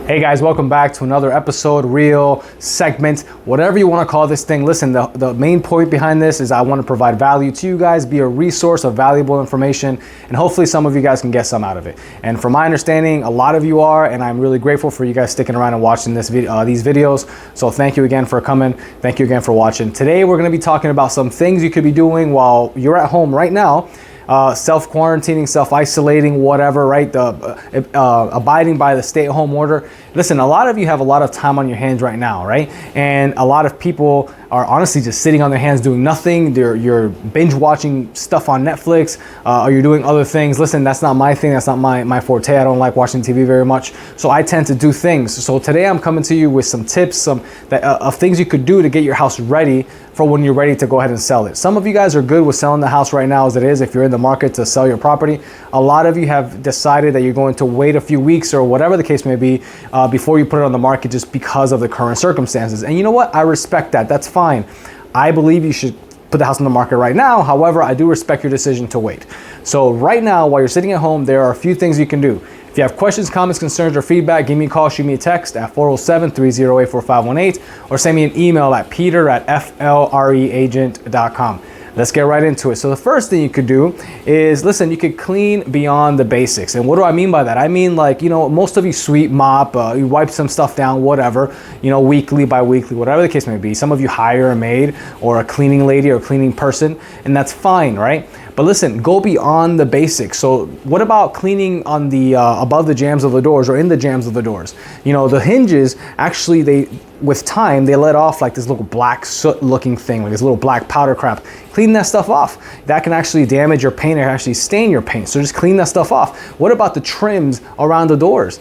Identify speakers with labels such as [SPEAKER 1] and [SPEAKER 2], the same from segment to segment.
[SPEAKER 1] Hey guys, welcome back to another episode, reel, segment, whatever you want to call this thing. Listen, the main point behind this is I want to provide value to you guys, be a resource of valuable information, and hopefully some of you guys can get some out of it. And from my understanding, a lot of you are, and I'm really grateful for you guys sticking around and watching these videos. So thank you again for coming. Thank you again for watching. Today, we're going to be talking about some things you could be doing while you're at home right now. Self-quarantining, self-isolating, whatever, right? Abiding by the stay-at-home order. Listen, a lot of you have a lot of time on your hands right now, right? And a lot of people are honestly just sitting on their hands doing nothing. You're binge watching stuff on Netflix, or you're doing other things. Listen, that's not my thing. That's not my forte. I don't like watching TV very much. So I tend to do things. So today I'm coming to you with some tips, of things you could do to get your house ready for when you're ready to go ahead and sell it. Some of you guys are good with selling the house right now as it is if you're in the market to sell your property. A lot of you have decided that you're going to wait a few weeks or whatever the case may be before you put it on the market just because of the current circumstances. And you know what? I respect that. That's fine. I believe you should put the house on the market right now. However, I do respect your decision to wait. So right now, while you're sitting at home, there are a few things you can do. If you have questions, comments, concerns, or feedback, give me a call, shoot me a text at 407-308-4518, or send me an email at peter@flreagent.com. Let's get right into it. So the first thing you could do is, listen, you could clean beyond the basics. And what do I mean by that? I mean, like, most of you sweep, mop, you wipe some stuff down, whatever, weekly, bi-weekly, whatever the case may be. Some of you hire a maid or a cleaning lady or a cleaning person, and that's fine, right? But listen, go beyond the basics. So what about cleaning on the above the jambs of the doors or in the jambs of the doors? The hinges, actually, with time, they let off like this little black soot looking thing, like this little black powder crap. Clean that stuff off. That can actually damage your paint or actually stain your paint. So just clean that stuff off. What about the trims around the doors?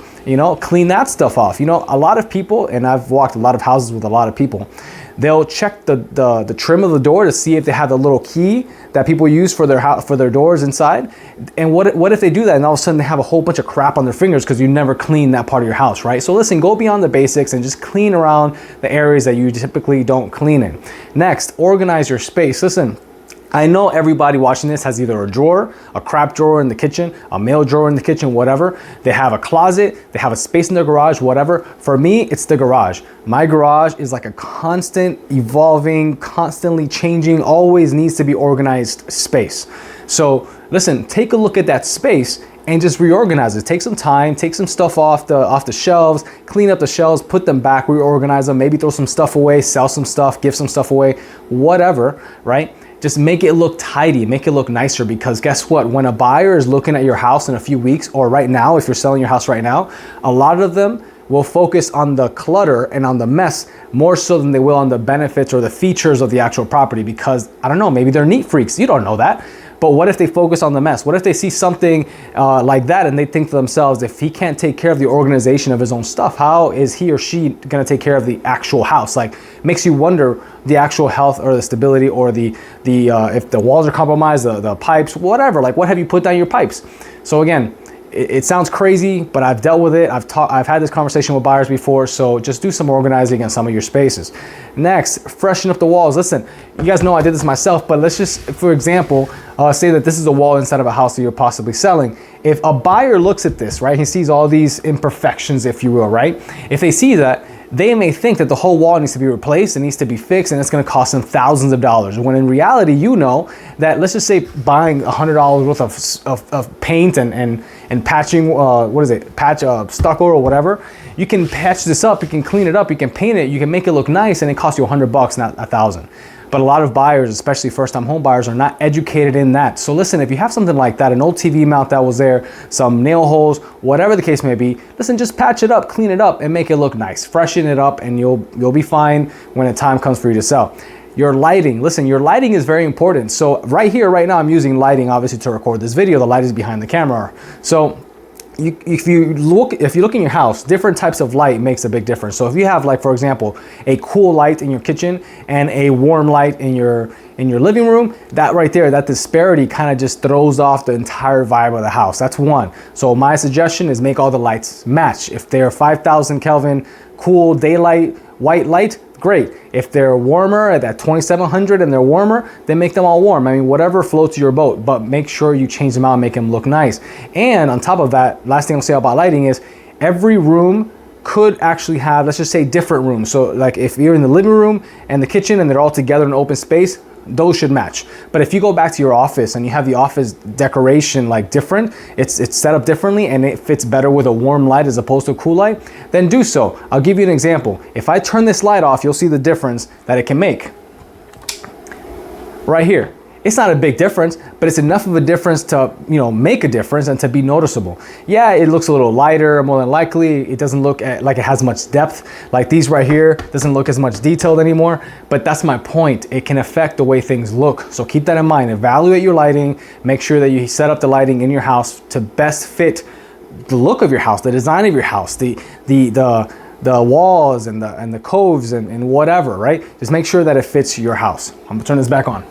[SPEAKER 1] Clean that stuff off. A lot of people, and I've walked a lot of houses with a lot of people, they'll check the trim of the door to see if they have the little key that people use for their doors inside. And what if they do that and all of a sudden they have a whole bunch of crap on their fingers because you never clean that part of your house, right? So listen, go beyond the basics and just clean around the areas that you typically don't clean in. Next, organize your space. Listen, I know everybody watching this has either a drawer, a crap drawer in the kitchen, a mail drawer in the kitchen, whatever. They have a closet, they have a space in their garage, whatever. For me, it's the garage. My garage is like a constant evolving, constantly changing, always needs to be organized space. So listen, take a look at that space and just reorganize it. Take some time, take some stuff off the shelves, clean up the shelves, put them back, reorganize them, maybe throw some stuff away, sell some stuff, give some stuff away, whatever, right? Just make it look tidy, make it look nicer, because guess what? When a buyer is looking at your house in a few weeks, or right now, if you're selling your house right now, a lot of them will focus on the clutter and on the mess more so than they will on the benefits or the features of the actual property, because I don't know, maybe they're neat freaks. You don't know that. But what if they focus on the mess? What if they see something like that and they think to themselves, if he can't take care of the organization of his own stuff, how is he or she gonna take care of the actual house? Like, makes you wonder the actual health or the stability or if the walls are compromised, the pipes, whatever. Like, what have you put down your pipes? So again, it sounds crazy, but I've dealt with it. I've had this conversation with buyers before, so just do some organizing in some of your spaces. Next, freshen up the walls. Listen, you guys know I did this myself, but let's just, for example, say that this is a wall inside of a house that you're possibly selling. If a buyer looks at this, right, he sees all these imperfections, if you will, right? If they see that, they may think that the whole wall needs to be replaced, it needs to be fixed, and it's gonna cost them thousands of dollars. When in reality, you know that, let's just say buying $100 worth of paint and patching, stucco or whatever, you can patch this up, you can clean it up, you can paint it, you can make it look nice, and it costs you $100, not $1,000. But a lot of buyers, especially first-time home buyers, are not educated in that. So listen, if you have something like that, an old TV mount that was there, some nail holes, whatever the case may be, listen, just patch it up, clean it up, and make it look nice. Freshen it up, and you'll be fine when the time comes for you to sell. Your lighting, listen, your lighting is very important. So right here, right now, I'm using lighting, obviously, to record this video. The light is behind the camera. So if you look in your house, different types of light makes a big difference. So if you have, like, for example, a cool light in your kitchen and a warm light in your living room, that right there, that disparity kind of just throws off the entire vibe of the house. That's one. So my suggestion is make all the lights match. If they're 5,000 Kelvin cool daylight white light, great. If they're warmer at that 2700 and they're warmer, then make them all warm. I mean, whatever floats your boat, but make sure you change them out and make them look nice. And on top of that, last thing I'll say about lighting is every room could actually have, let's just say, different rooms. So like if you're in the living room and the kitchen and they're all together in open space, those should match. But if you go back to your office and you have the office decoration like different, it's set up differently and it fits better with a warm light as opposed to a cool light, then do so. I'll give you an example. If I turn this light off, you'll see the difference that it can make. Right here. It's not a big difference, but it's enough of a difference to, make a difference and to be noticeable. Yeah, it looks a little lighter, more than likely. It doesn't look like it has much depth. Like these right here, doesn't look as much detailed anymore, but that's my point. It can affect the way things look. So keep that in mind. Evaluate your lighting. Make sure that you set up the lighting in your house to best fit the look of your house, the design of your house, the walls and the coves and whatever, right? Just make sure that it fits your house. I'm gonna turn this back on.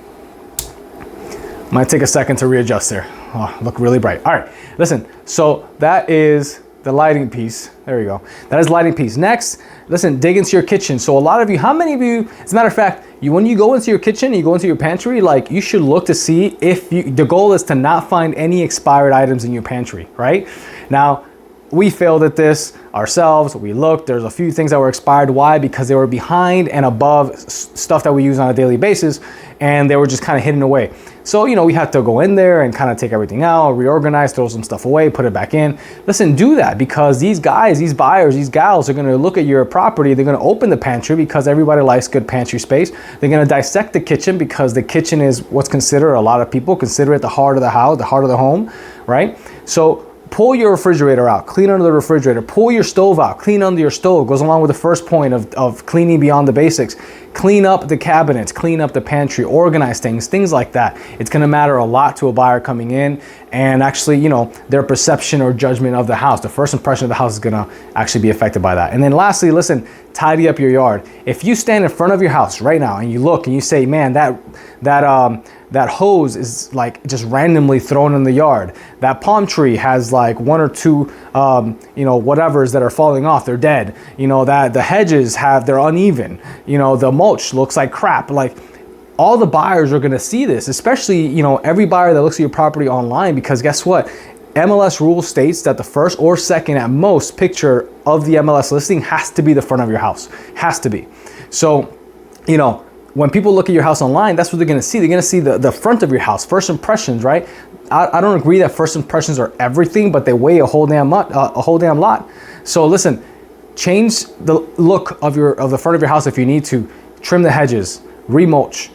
[SPEAKER 1] Might take a second to readjust there. Oh, look really bright. All right, listen, so that is the lighting piece. There we go. That is lighting piece. Next, listen, dig into your kitchen. So a lot of you, how many of you, as a matter of fact, when you go into your kitchen, you go into your pantry, like you should look to see if the goal is to not find any expired items in your pantry, right? Now, we failed at this ourselves. We looked, there's a few things that were expired. Why? Because they were behind and above stuff that we use on a daily basis, and they were just kind of hidden away. So, we had to go in there and kind of take everything out, reorganize, throw some stuff away, put it back in. Listen, do that because these guys, these buyers, these gals are going to look at your property. They're going to open the pantry because everybody likes good pantry space. They're going to dissect the kitchen because the kitchen is what's considered, a lot of people consider it the heart of the house, the heart of the home, right? So pull your refrigerator out, clean under the refrigerator, pull your stove out, clean under your stove. Goes along with the first point of cleaning beyond the basics. Clean up the cabinets, clean up the pantry, organize things like that. It's gonna matter a lot to a buyer coming in and actually, their perception or judgment of the house. The first impression of the house is gonna actually be affected by that. And then lastly, listen, tidy up your yard. If you stand in front of your house right now and you look and you say, man, that hose is like just randomly thrown in the yard. That palm tree has like one or two, whatevers that are falling off. They're dead. That the hedges they're uneven. The mulch looks like crap. Like all the buyers are going to see this, especially, every buyer that looks at your property online, because guess what? MLS rule states that the first or second at most picture of the MLS listing has to be the front of your house. Has to be. So, when people look at your house online, that's what they're going to see. They're going to see the front of your house, first impressions, right? I don't agree that first impressions are everything, but they weigh a whole damn lot. So listen, change the look of the front of your house if you need to. Trim the hedges, remulch,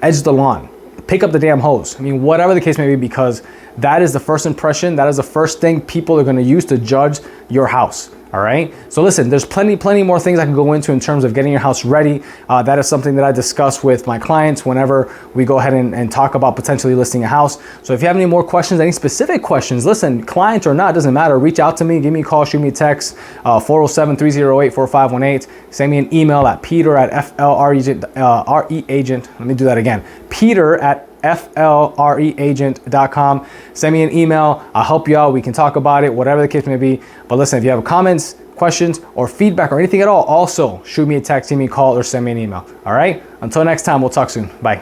[SPEAKER 1] edge the lawn, pick up the damn hose. I mean, whatever the case may be, because that is the first impression. That is the first thing people are going to use to judge your house. All right. So listen, there's plenty more things I can go into in terms of getting your house ready. That is something that I discuss with my clients whenever we go ahead and talk about potentially listing a house. So if you have any more questions, any specific questions, listen, client or not, doesn't matter. Reach out to me, give me a call, shoot me a text, 407-308-4518. Send me an email at peter@FLREagent. Let me do that again. peter@FLREagent.com. Send me an email. I'll help you out. We can talk about it, whatever the case may be. But listen, if you have comments, questions, or feedback or anything at all, also shoot me a text, give me a call, or send me an email. All right? Until next time, we'll talk soon. Bye.